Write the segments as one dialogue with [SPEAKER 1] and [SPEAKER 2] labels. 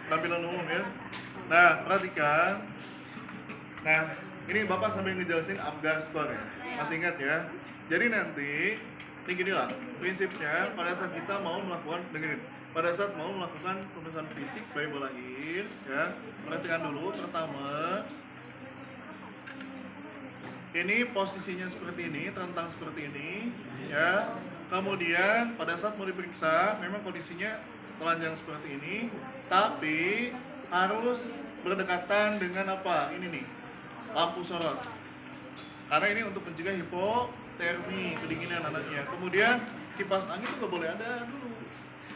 [SPEAKER 1] penampilan umum ya. Nah, perhatikan. Nah, ini Bapak sambil ngejelasin Apgar score ya. Masih ingat ya? Jadi nanti ini gini lah, prinsipnya pada saat kita mau melakukan, dengerin, pada saat mau melakukan pemeriksaan fisik bayi lahir ya, perhatikan dulu. Pertama, ini posisinya seperti ini, terentang seperti ini ya. Kemudian pada saat mau diperiksa memang kondisinya telanjang seperti ini, tapi harus berdekatan dengan apa? Ini nih, lampu sorot. Karena ini untuk mencegah hipotermi, kedinginan anaknya. Kemudian kipas angin juga boleh ada dulu.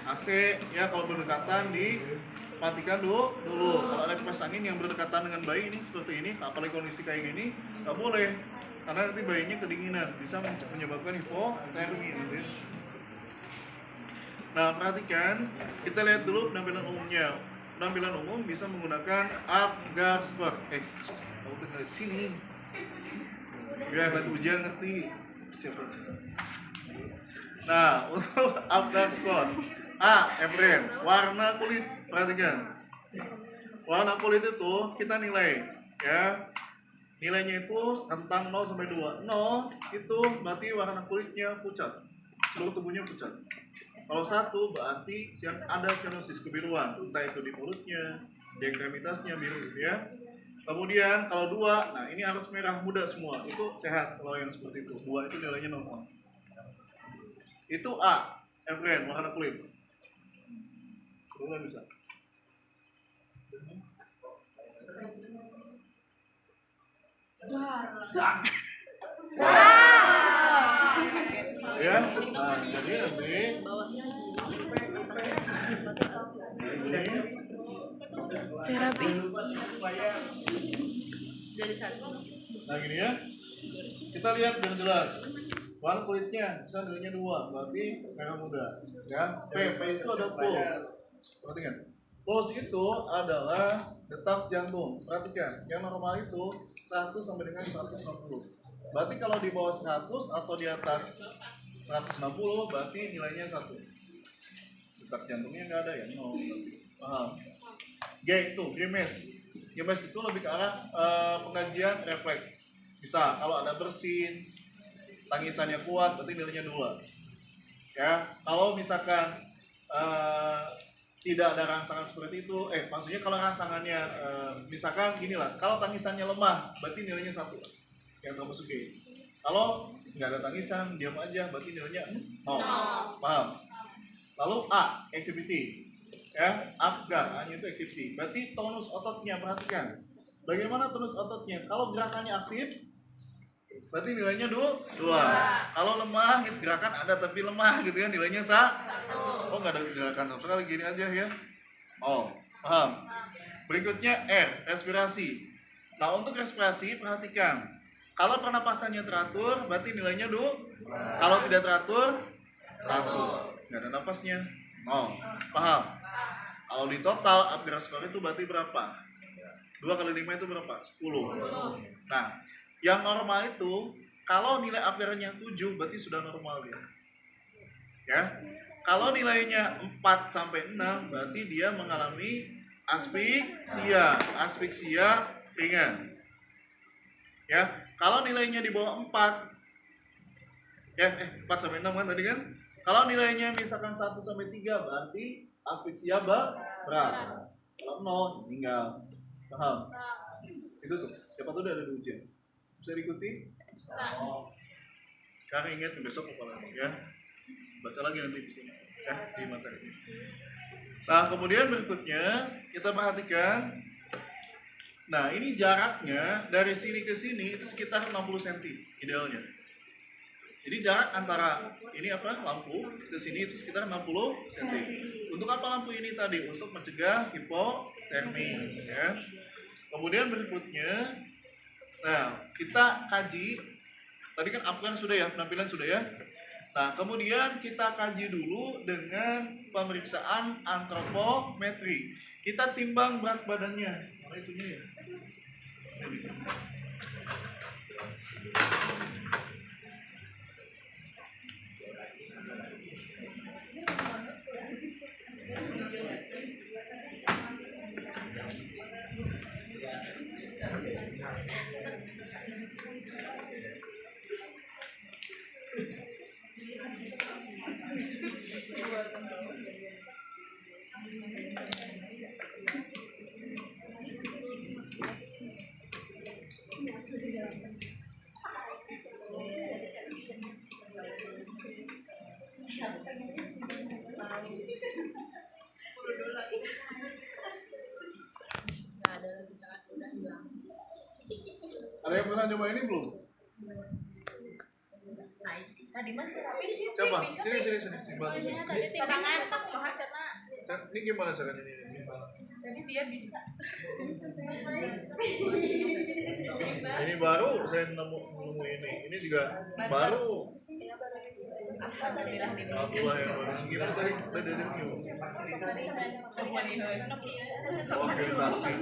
[SPEAKER 1] AC ya, kalau berdekatan dimatikan dulu. Kalau ada kipas angin yang berdekatan dengan bayi ini seperti ini, apalagi kondisi kayak gini, nggak boleh. Karena nanti bayinya kedinginan, bisa menyebabkan hipotermi gitu. Nah, perhatikan, kita lihat dulu penampilan umumnya. Penampilan umum bisa menggunakan Apgar score. Kamu tinggal di sini. Biar nanti ujian ngerti. Siapa? Nah, untuk Apgar score. A. Efren, warna kulit. Perhatikan. Warna kulit itu kita nilai ya. Nilainya itu rentang 0 sampai 2. 0 itu berarti warna kulitnya pucat. Seluruh tubuhnya pucat. Kalau 1 berarti ada sianosis, kebiruan, entah itu di mulutnya, di ekstremitasnya biru gitu ya. Kemudian kalau 2, nah ini harus merah muda semua, itu sehat. Kalau yang seperti itu, 2 itu nilainya normal. Itu A, Efren, warna kulit. Belum bisa. Ya, nah jadi nanti
[SPEAKER 2] Serapi. Jadi satu.
[SPEAKER 1] nah gini ya, kita lihat biar jelas. Warna kulitnya bisa nilainya 2, berarti merah muda ya. P itu ada pulse. Perhatikan, pulse itu adalah detak jantung. Perhatikan, yang normal itu 1 sampai dengan 160. Berarti kalau di bawah 100 atau di atas 160 berarti nilainya 1. Detak jantungnya nggak ada ya, 0. Paham? G itu Grimes. Grimes itu lebih ke arah pengkajian refleks. Bisa kalau ada bersin, tangisannya kuat, berarti nilainya 2. Ya, kalau misalkan tidak ada rangsangan seperti itu, maksudnya kalau rangsangannya misalkan gini lah, kalau tangisannya lemah, berarti nilainya 1. Yang termasuk G. Kalau nggak ada tangisan, diam aja, berarti nilainya 0. Paham? Lalu A, activity. Ya, Apgar, A-nya itu activity. Berarti tonus ototnya, perhatikan. Bagaimana tonus ototnya? Kalau gerakannya aktif, berarti nilainya 2. Kalau lemah, gitu, gerakan ada tapi lemah gitu kan, nilainya 1. Oh, nggak ada gerakan sama sekali, gini aja ya. Oh, paham? Berikutnya R, respirasi. Nah, untuk respirasi, perhatikan. Kalau pernapasannya teratur, berarti nilainya 2. Kalau tidak teratur, 1. Nggak ada napasnya, 0. Paham? Kalau di total Apgar score itu berarti berapa? 2 kali 5 itu berapa? 10. Nah, yang normal itu kalau nilai Apgarnya 7 berarti sudah normal dia. Ya. Kalau nilainya 4 sampai 6 berarti dia mengalami aspeksia ringan. Ya. Kalau nilainya di bawah 4 4 sampai 6 kan tadi kan? Kalau nilainya misalkan 1 sampai 3 berarti aspeksia berat. Kalau 0 meninggal. Paham? Itu tuh. Siapa tuh udah ada di ujian. Bisa diikuti? Sekarang ingat besok kepala ya. Baca lagi nanti ya di materi. Nah, kemudian berikutnya kita perhatikan. Nah, ini jaraknya dari sini ke sini itu sekitar 60 cm idealnya. Jadi jarak antara ini lampu ke sini itu sekitar 60 cm. Untuk apa lampu ini tadi? Untuk mencegah hipotermi ya. Kemudian berikutnya, nah kita kaji. Tadi kan Apgar sudah ya, penampilan sudah ya. Nah, kemudian kita kaji dulu dengan pemeriksaan antropometri. Kita timbang berat badannya. Mana itunya ya? pernah coba ini belum?
[SPEAKER 3] Tadi masih rapi sih.
[SPEAKER 1] Siapa? Sini bantu sini.
[SPEAKER 3] Tadi ngantuk aku mah karena
[SPEAKER 1] Ini gimana caranya ini?
[SPEAKER 3] tadi dia bisa.
[SPEAKER 1] Ini baru saya nemu ini. Ini juga baru.
[SPEAKER 3] Alhamdulillah nih.
[SPEAKER 1] Alhamdulillah yang baru. Gimana tadi? Dari review. Oke, tasik.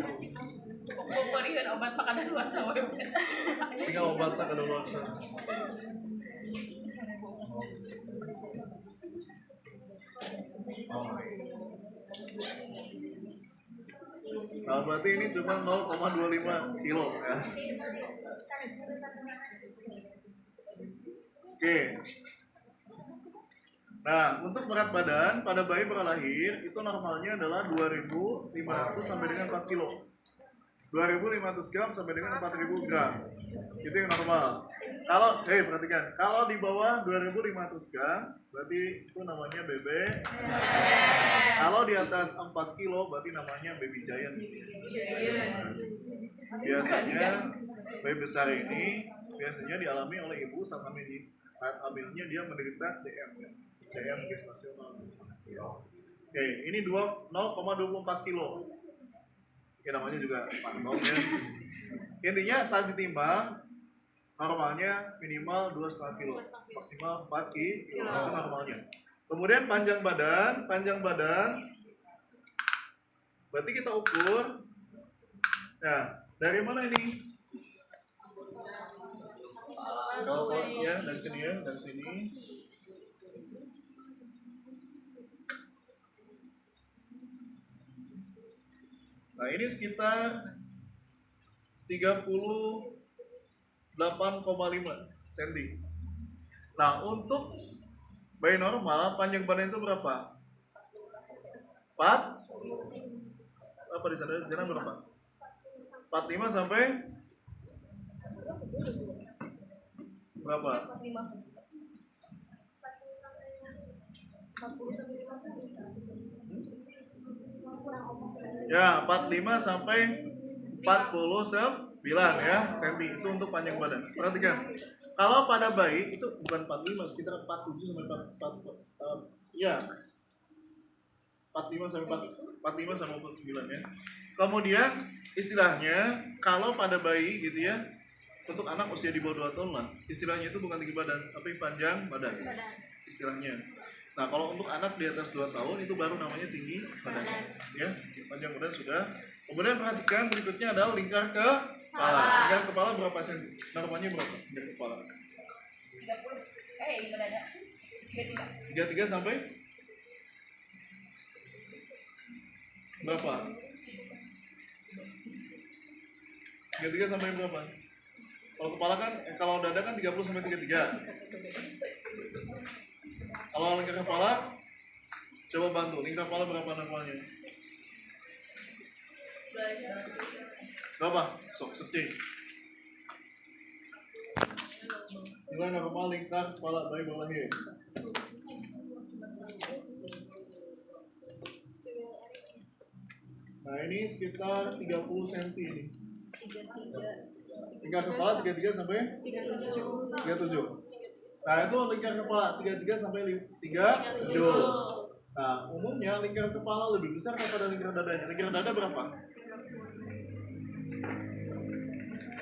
[SPEAKER 3] Pokoknya obat makanan luar sawah.
[SPEAKER 1] Tinggal obatnya ke luar sana. Nah, berarti ini cuma 0,25 kilo ya. Oke. Nah, untuk berat badan pada bayi berlahir itu normalnya adalah 2.500 sampai dengan 4 kilo. 2.500 gram sampai dengan 4.000 gram. Itu yang normal. Kalau, perhatikan, kalau di bawah 2.500 gram, berarti itu namanya bebek. Kalau di atas 4 kilo, berarti namanya baby giant. Biasanya, bayi besar ini biasanya dialami oleh ibu saat hamilnya dia menderita DM, DM gestasional. Oke, ini 0,24 kilo. Ya namanya juga pas ya. Intinya saat ditimbang normalnya minimal 2,5 kilo, maksimal 4 kilo itu normalnya. Kemudian panjang badan berarti kita ukur. Nah, dari mana ini? Kalau ya dari sini ya, dari sini. Nah, ini sekitar 38,5 cm. Nah, untuk bayi normal, panjang badan itu berapa? 4? Apa di sana berapa? 45 sampai berapa?
[SPEAKER 3] 40 sampai 50.
[SPEAKER 1] Ya, 45 sampai 49 ya cm itu untuk panjang badan. Perhatikan. Kalau pada bayi itu bukan 45, sekitar 47 sampai 45 sampai 49 ya. Kemudian istilahnya kalau pada bayi gitu ya, untuk anak usia di bawah 2 tahun lah, istilahnya itu bukan tinggi badan, tapi panjang badan. Istilahnya. Nah, kalau untuk anak di atas 2 tahun itu baru namanya tinggi badan. Ya, panjang badan sudah. Kemudian perhatikan berikutnya adalah lingkar kepala. Lingkar kepala berapa senti? Normalnya berapa? Lingkar kepala.
[SPEAKER 3] 30. Gimana ada?
[SPEAKER 1] 33 sampai berapa? 33 sampai berapa? Kalau kepala kan, kalau dada kan 30 sampai 33. Kalau lingkar kepala, coba bantu. Lingkar kepala berapa normalnya? Berapa? Sok searching. Nilai normal lingkar kepala bayi berlahir. Nah, ini sekitar 30 cm ini. Lingkar kepala 33 sampai 37. Nah, itu lingkar kepala 33 sampai 37. Nah, umumnya lingkar kepala lebih besar daripada lingkar dadanya. Lingkar dada berapa?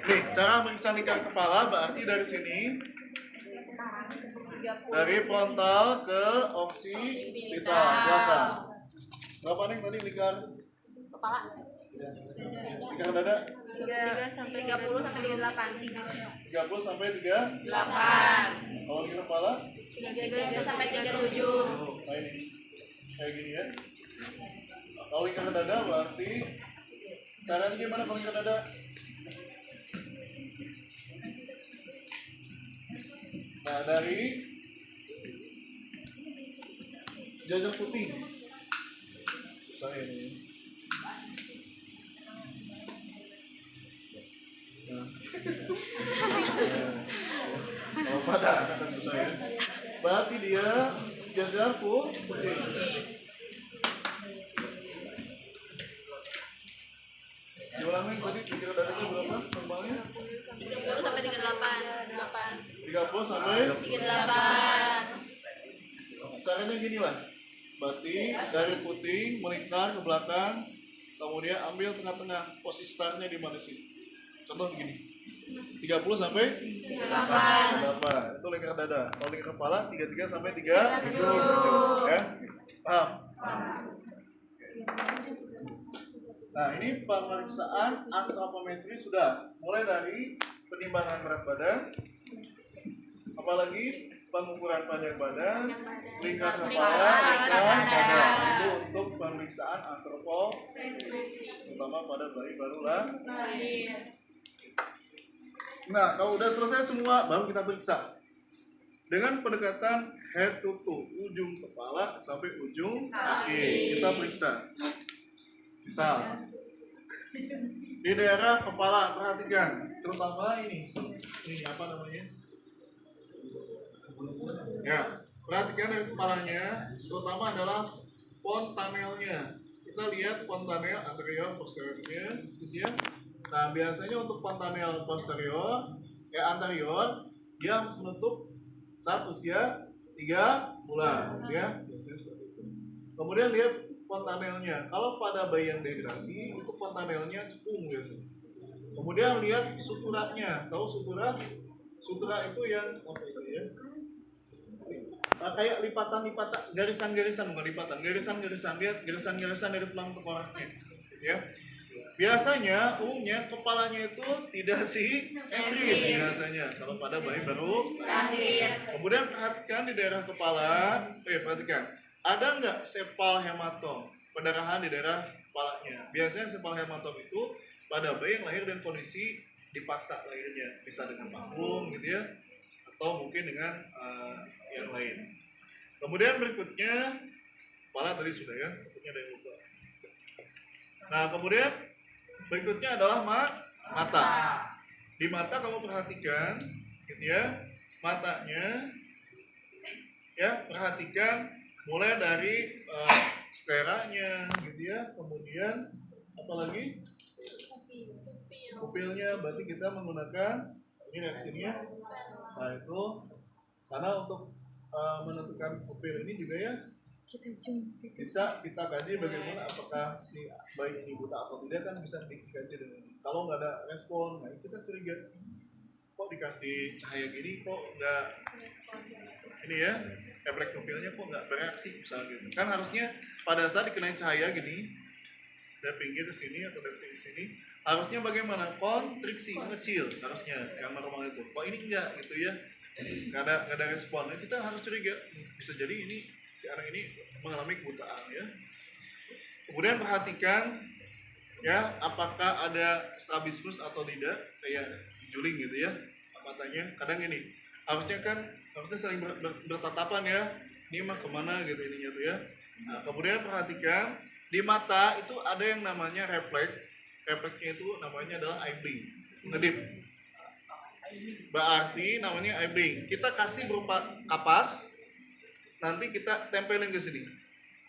[SPEAKER 1] Nih, cara meriksa lingkar kepala berarti dari sini, dari frontal ke oksipital belakang. Berapa nih tadi lingkar
[SPEAKER 3] Kepala.
[SPEAKER 1] lingkar dada?
[SPEAKER 3] 3 sampai 30 sampai 38.
[SPEAKER 1] 30 sampai 38. Kalau lingkar kepala?
[SPEAKER 3] 33 sampai 37.
[SPEAKER 1] Nah, ini kayak gini ya. Kalau lingkar dada berarti caranya gimana kalau lingkar dada? Nah, dari jajak putih. Susah ya ini. Nah. Kalau pada akan susah ya. Berarti dia jajak putih. Diulangin tadi lingkar dadanya berapa normalnya?
[SPEAKER 3] 30
[SPEAKER 1] 30 sampai
[SPEAKER 3] 38.
[SPEAKER 1] caranya gini lah. Berarti dari puting melingkar ke belakang, kemudian ambil tengah-tengah. Posisi startnya di mana sih? Contoh begini. 30 sampai 38. Itu lingkar dada. Kalau lingkar kepala 33 sampai 37. Ya. Paham? Nah, ini pemeriksaan antropometri sudah. Mulai dari penimbangan berat badan, apalagi pengukuran panjang badan, lingkar kepala, lingkar dada. Itu untuk pemeriksaan antropometri, terutama pada bayi baru lahir. Nah, kalau udah selesai semua, baru kita periksa dengan pendekatan head to toe, ujung kepala sampai ujung kaki. Kita periksa. Misal di daerah kepala, perhatikan, terutama ini apa namanya? Ya, perhatikan dari kepalanya, terutama adalah fontanelnya. Kita lihat fontanel anterior posteriornya, gitu ya. Nah, biasanya untuk fontanel posterior, anterior, dia harus menutup saat usia 3 bulan, ya. Biasanya seperti itu. Kemudian lihat fontanelnya. Kalau pada bayi yang dehidrasi, itu fontanelnya cekung biasanya. Kemudian lihat suturatnya. Tahu sutura? Sutura itu yang apa itu ya? Kayak lipatan-lipatan, garisan-garisan, bukan lipatan, garisan-garisan. Lihat garisan-garisan dari tulang tengkoraknya, ya. Biasanya umumnya kepalanya itu tidak simetris biasanya kalau pada bayi baru lahir. Kemudian perhatikan di daerah kepala, perhatikan ada nggak sepal hematom, pendarahan di daerah kepalanya. Biasanya sepal hematom itu pada bayi yang lahir dengan kondisi dipaksa lahirnya, bisa dengan vakum gitu ya, atau mungkin dengan yang lain. Kemudian berikutnya kepala tadi sudah ya, berikutnya ada yang lupa. Nah, kemudian berikutnya adalah mata. Di mata kamu perhatikan, gitu ya, matanya, ya perhatikan mulai dari skleranya, gitu ya, kemudian apalagi pupilnya, berarti kita menggunakan ini reaksinya. Nah itu karena untuk menentukan pupil ini juga ya bisa kita kaji bagaimana apakah si bayi ini buta atau tidak, kan bisa dikaji dengan kalau nggak ada respon. Nah kita curiga kok dikasih cahaya gini kok nggak ini ya, efek pupilnya kok nggak bereaksi misalnya gitu. Kan harusnya pada saat dikenai cahaya gini dari pinggir ke sini atau dari sini ke sini, harusnya bagaimana, kontriksi kecil harusnya yang normal itu. Kok ini enggak gitu ya, nggak ada respon. Nah, kita harus curiga bisa jadi ini si anak ini mengalami kebutaan ya. Kemudian perhatikan ya apakah ada strabismus atau tidak, kayak juling gitu ya matanya. Kadang ini harusnya saling bertatapan ya, ini mah kemana gitu ininya tuh ya. Nah, kemudian perhatikan di mata itu ada yang namanya refleksnya itu namanya adalah eye blink, ngedip. Berarti namanya eye blink. Kita kasih berupa kapas, nanti kita tempelin ke sini.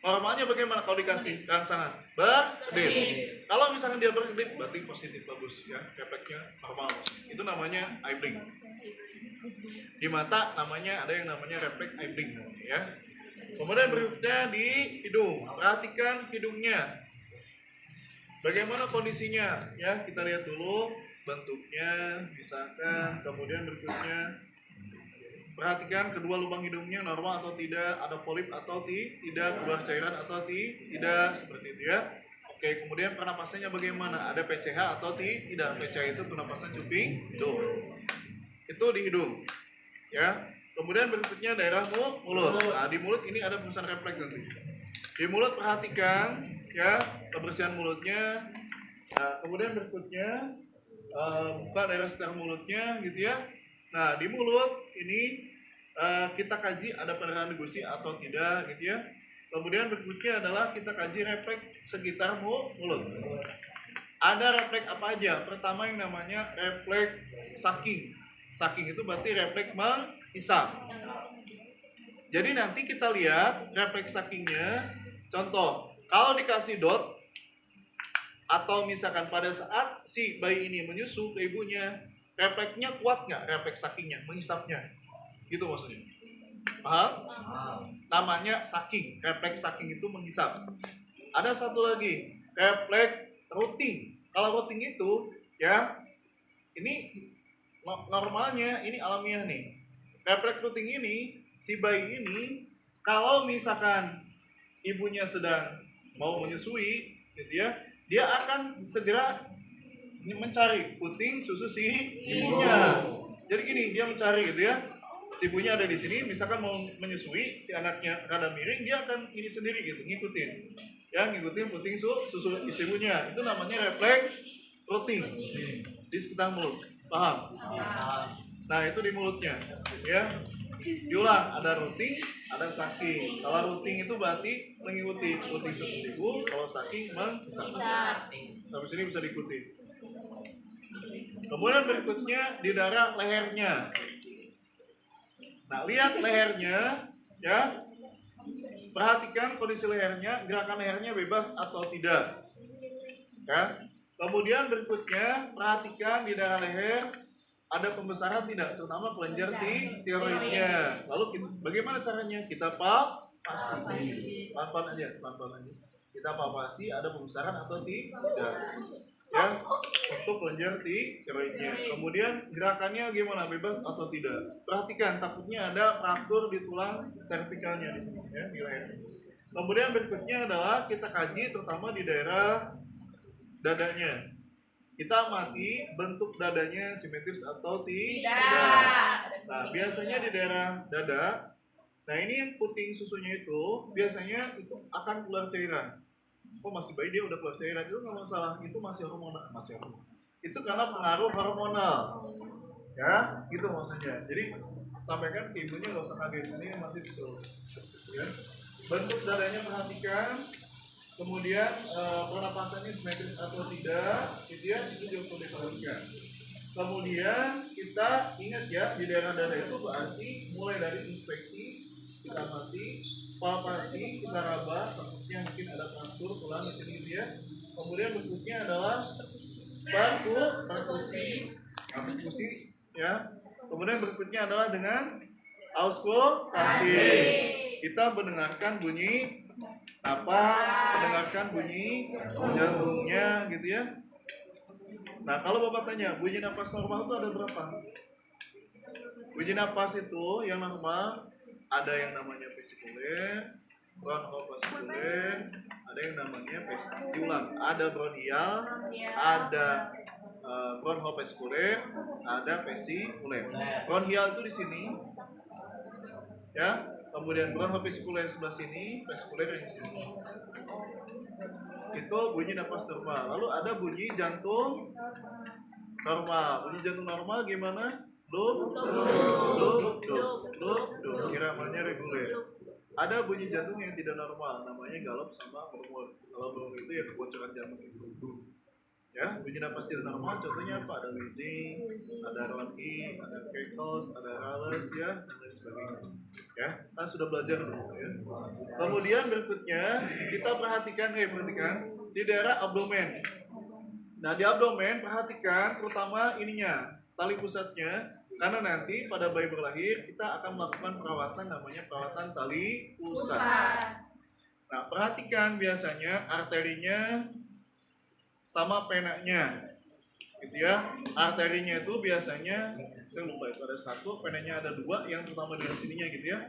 [SPEAKER 1] Normalnya bagaimana kalau dikasih rangsangan? Berkedip. Kalau misalkan dia berkedip, berarti positif, bagus ya, refleksnya normal. Itu namanya eye blink. Di mata namanya ada yang namanya refleks eye blink ya. Kemudian berikutnya di hidung. Perhatikan hidungnya. Bagaimana kondisinya? Ya, kita lihat dulu bentuknya, misalkan. Kemudian berikutnya perhatikan kedua lubang hidungnya normal atau tidak, ada polip atau tidak, keluar cairan atau tidak, seperti itu ya. Oke, kemudian pernapasannya bagaimana? Ada PCH atau tidak? PCH itu pernapasan cuping hidung. Itu di hidung. Ya. Kemudian berikutnya daerah mulut. Nah, di mulut ini ada perusahaan refleks nanti. Di mulut perhatikan ya kebersihan mulutnya. Nah, kemudian berikutnya buka daerah sekitar mulutnya gitu ya. Nah, di mulut ini kita kaji ada pendarahan gusi atau tidak gitu ya. Kemudian berikutnya adalah kita kaji refleks sekitar mulut. Ada refleks apa aja? Pertama yang namanya refleks sucking. Sucking itu berarti refleks menghisap. Jadi nanti kita lihat refleks suckingnya. Contoh, kalau dikasih dot atau misalkan pada saat si bayi ini menyusu ke ibunya, refleksnya kuat nggak, refleks sakingnya, menghisapnya, gitu maksudnya. Paham? Namanya saking, refleks saking itu menghisap. Ada satu lagi, refleks routing. Kalau routing itu ya, ini normalnya, ini alamiah nih. Refleks routing ini, si bayi ini kalau misalkan ibunya sedang mau menyusui gitu ya, dia akan segera mencari puting susu si ibunya. Jadi gini, dia mencari gitu ya, si ibunya ada di sini, misalkan mau menyusui, si anaknya rada miring, dia akan ini sendiri gitu, ngikutin ya, ngikutin puting susu si ibunya. Itu namanya refleks routing di sekitar mulut. Paham? Nah, itu di mulutnya ya. Diulang, ada routing, ada saking. Kalau routing itu berarti mengikuti puting susu ibu, kalau saking menghisap. Sampai sini bisa diikuti. Kemudian berikutnya di daerah lehernya. Nah, lihat lehernya ya. Perhatikan kondisi lehernya, gerakan lehernya bebas atau tidak. Ya. Kemudian berikutnya perhatikan di daerah leher ada pembesaran tidak, terutama kelenjar tiroidnya. Lalu bagaimana caranya? Kita palpasi. Pelan-pelan aja. Kita palpasi ada pembesaran atau tidak. Ya, untuk kelenjar tiroidnya. Kemudian gerakannya gimana, bebas atau tidak? Perhatikan, takutnya ada fraktur di tulang servikalnya di sini ya, di leher. Kemudian berikutnya adalah kita kaji terutama di daerah dadanya. Kita amati bentuk dadanya simetris atau tidak. Nah, biasanya di daerah dada, nah ini yang puting susunya itu biasanya itu akan keluar cairan. Kok masih bayi dia udah keluar cairan, itu nggak masalah, itu masih hormonal. Itu karena pengaruh hormonal ya, gitu maksudnya. Jadi sampaikan ke ibunya, nggak usah kaget, ini masih bisa ya. Bentuk dadanya perhatikan, kemudian pernapasannya simetris atau tidak, itu ya, itu juga perlu diperhatikan. Kemudian kita ingat ya, di daerah dada itu berarti mulai dari inspeksi, kita amati, palpasi, kita raba, takutnya mungkin ada fraktur tulang di sini gitu ya. Kemudian berikutnya adalah perkusi ya. Kemudian berikutnya adalah dengan auskultasi. Kita mendengarkan bunyi napas, mendengarkan bunyi jantungnya gitu ya. Nah, kalau Bapak tanya, bunyi napas normal itu ada berapa? Bunyi napas itu yang normal ada yang namanya vesikuler, bronkovaskuler, ada yang namanya diulang, ada bronchial, ada bronkovaskuler, ada vesikuler. Bronchial itu di sini, ya. Kemudian bronkovaskuler sebelah sini, vesikuler yang di sini. Itu bunyi napas normal. Lalu ada bunyi jantung normal. Bunyi jantung normal gimana? Dup, iramanya reguler. Ada bunyi jantung yang tidak normal, namanya galop sama murmur. Kalau murmur itu ya kebocoran jantung itu. Ya, bunyi napas tidak normal contohnya apa? Ada wheezing, ada ronki, ada kekos, ada rales ya, dan lain sebagainya. Ya, kan sudah belajar dulu ya. Kemudian berikutnya kita perhatikan di daerah abdomen. Nah, di abdomen perhatikan terutama ininya, tali pusatnya, karena nanti pada bayi berlahir kita akan melakukan perawatan namanya perawatan tali pusat. Nah, perhatikan biasanya arterinya sama penanya, gitu ya. Arterinya itu biasanya, saya lupa itu ada satu, penanya ada dua, yang terutama di sininya gitu ya.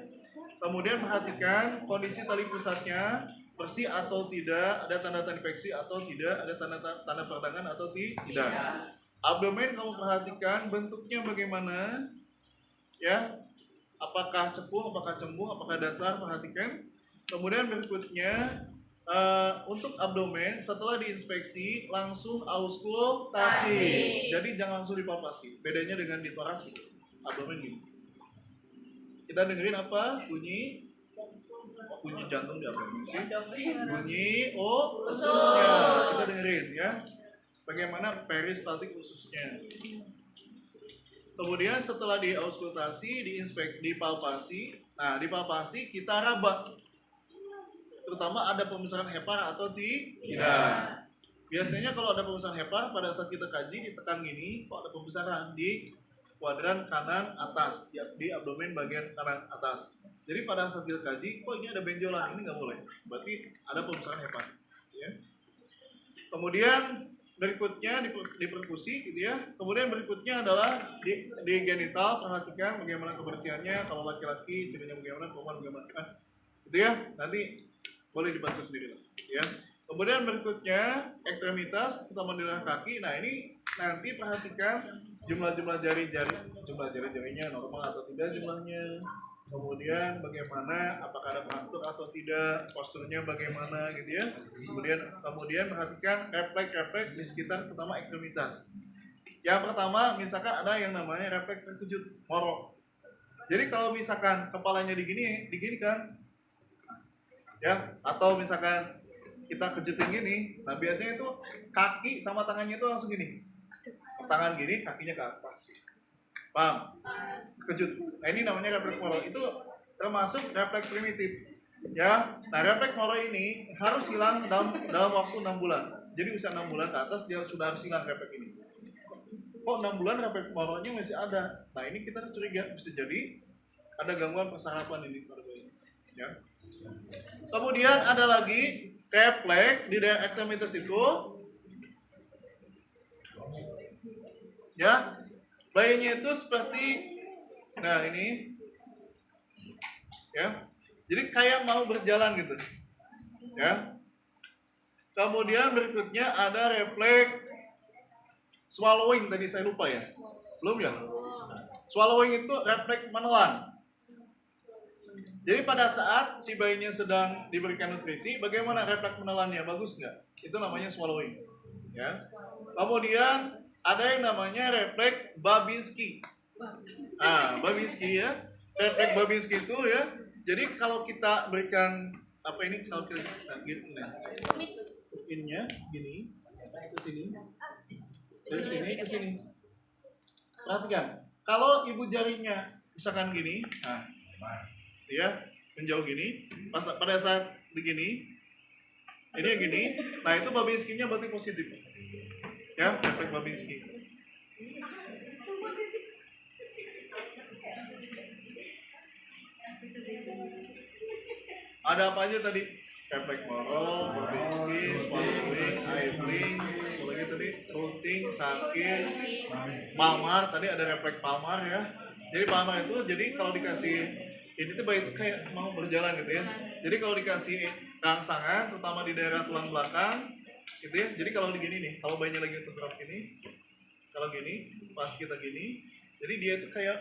[SPEAKER 1] Kemudian perhatikan kondisi tali pusatnya bersih atau tidak, ada tanda-tanda infeksi atau tidak, ada tanda peradangan atau tidak. Abdomen kamu perhatikan bentuknya bagaimana, ya. Apakah cekung, apakah cembung, apakah datar, perhatikan. Kemudian berikutnya untuk abdomen setelah diinspeksi langsung auskultasi. Jadi jangan langsung dipalpasi. Bedanya dengan di torak abdomen gini. Kita dengerin apa? Bunyi jantung di abdomen sih. Bunyi ususnya. Kita dengerin ya. Bagaimana peristaltik ususnya. Kemudian setelah diauskultasi, dipalpasi. Nah, dipalpasi kita raba. Terutama ada pembesaran hepar atau tidak. Biasanya kalau ada pembesaran HEPA pada saat kita kaji ditekan gini, kok ada pembesaran di kuadran kanan atas, di abdomen bagian kanan atas. Jadi pada saat kita kaji, kok ini ada benjolan, ini nggak boleh. Berarti ada pembesaran HEPA. Ya. Kemudian berikutnya di perkusi gitu ya. Kemudian berikutnya adalah di genital, perhatikan bagaimana kebersihannya. Kalau laki-laki cirinya bagaimana, perempuan bagaimana. Gitu ya. Nanti boleh dibaca sendiri lah. Ya. Kemudian berikutnya ekstremitas, terutama di kaki. Nah ini nanti perhatikan jumlah jari-jarinya normal atau tidak jumlahnya. Kemudian bagaimana, apakah ada pengatur atau tidak, posturnya bagaimana gitu ya. Kemudian perhatikan refleks di sekitar terutama ekstremitas. Yang pertama misalkan ada yang namanya refleks terkejut, moro. Jadi kalau misalkan kepalanya digini kan, ya, atau misalkan kita kejutin gini, nah biasanya itu kaki sama tangannya itu langsung gini, tangan gini, kakinya ke atas. Paham? Kejut. Nah ini namanya refleks moro. Itu termasuk refleks primitif. Ya. Nah refleks moro ini harus hilang dalam waktu 6 bulan. Jadi usia 6 bulan ke atas dia sudah harus hilang refleks ini. Kok 6 bulan refleks moronya masih ada? Nah ini kita curiga bisa jadi ada gangguan persarapan ini pada bayi. Ya. Kemudian ada lagi refleks di daerah ekstremitas itu. Ya. Bayinya itu seperti, nah ini, ya, jadi kayak mau berjalan gitu, ya. Kemudian berikutnya ada refleks swallowing, tadi saya lupa ya, belum ya? Swallowing itu refleks menelan. Jadi pada saat si bayinya sedang diberikan nutrisi, bagaimana refleks menelannya, bagus nggak? Itu namanya swallowing, ya. Kemudian ada yang namanya refleks Babinski. Babinski ya. Refleks Babinski itu ya. Jadi kalau kita berikan apa ini kalau kita gini, innya gini ke sini, dari sini ke sini. Perhatikan, kalau ibu jarinya misalkan gini, nah, ya menjauh gini, pada saat begini, ini gini, nah itu Babinski-nya berarti positif. Ya, refleks Babinski. Ada apa aja tadi? Refleks moro, Babinski, swallowing, eye blink, lagi tadi routing, sakit, palmar. Tadi ada refleks palmar ya. Jadi palmar itu, jadi kalau dikasih ini tuh bayi itu kayak mau berjalan gitu ya. Jadi kalau dikasih rangsangan, terutama di daerah tulang belakang, gitu ya. Jadi kalau begini nih, kalau bayinya lagi tergerak gini, kalau gini, pas kita gini, jadi dia itu kayak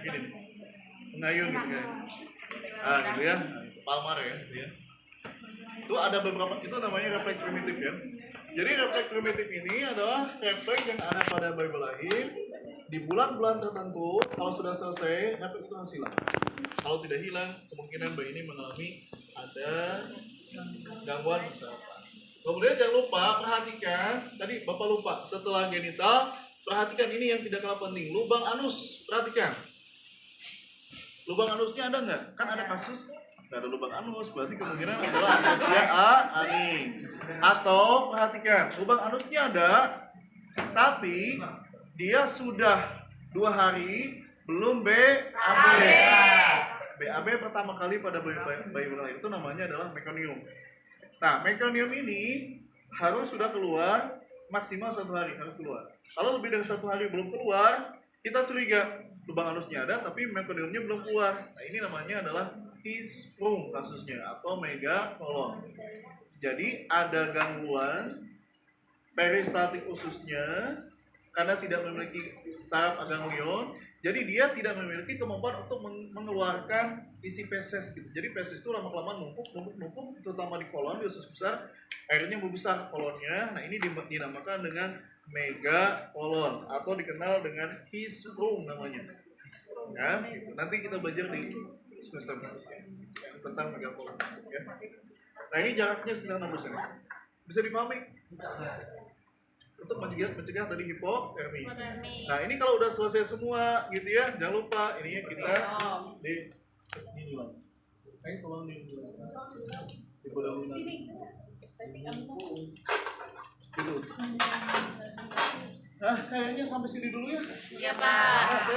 [SPEAKER 1] gini, mengayun gitu kayak. Gitu ya, palmar ya, gitu ya. Itu ada beberapa, itu namanya refleks primitif ya. Jadi refleks primitif ini adalah refleks yang ada pada bayi lahir di bulan-bulan tertentu. Kalau sudah selesai, refleks itu harus hilang. Kalau tidak hilang, kemungkinan bayi ini mengalami ada gangguan persarapan. Kemudian jangan lupa perhatikan, tadi Bapak lupa, setelah genital, perhatikan ini yang tidak kalah penting, lubang anus, perhatikan. Lubang anusnya ada nggak? Kan ada kasus, nggak ada lubang anus, berarti kemungkinan adalah atresia aning. Atau perhatikan, lubang anusnya ada, tapi dia sudah 2 hari belum BAB. BAB pertama kali pada bayi lahir itu namanya adalah meconium. Nah, meconium ini harus sudah keluar maksimal 1 hari harus keluar. Kalau lebih dari 1 hari belum keluar, kita curiga lubang anusnya ada tapi meconiumnya belum keluar. Nah, ini namanya adalah Hirschsprung kasusnya atau megacolon. Jadi ada gangguan peristaltik ususnya karena tidak memiliki saraf aganglion. Jadi dia tidak memiliki kemampuan untuk mengeluarkan isi feses gitu. Jadi feses itu lama-kelamaan numpuk, terutama di kolon, di usus besar, akhirnya membesar kolonnya. Nah ini dinamakan dengan megacolon atau dikenal dengan Hirschsprung namanya. Ya, gitu. Nanti kita belajar di semester berikutnya tentang megacolon. Ya. Nah ini jaraknya sekitar 6 cm. Bisa dipahami? Untuk mencegah tadi hipotermi. Nah ini kalau udah selesai semua gitu ya, jangan lupa ininya kita di ini lah. Saya tolong di gitu. Nah, kayaknya sampai sini dulu ya.
[SPEAKER 3] Iya, Pak.
[SPEAKER 1] Nah, saya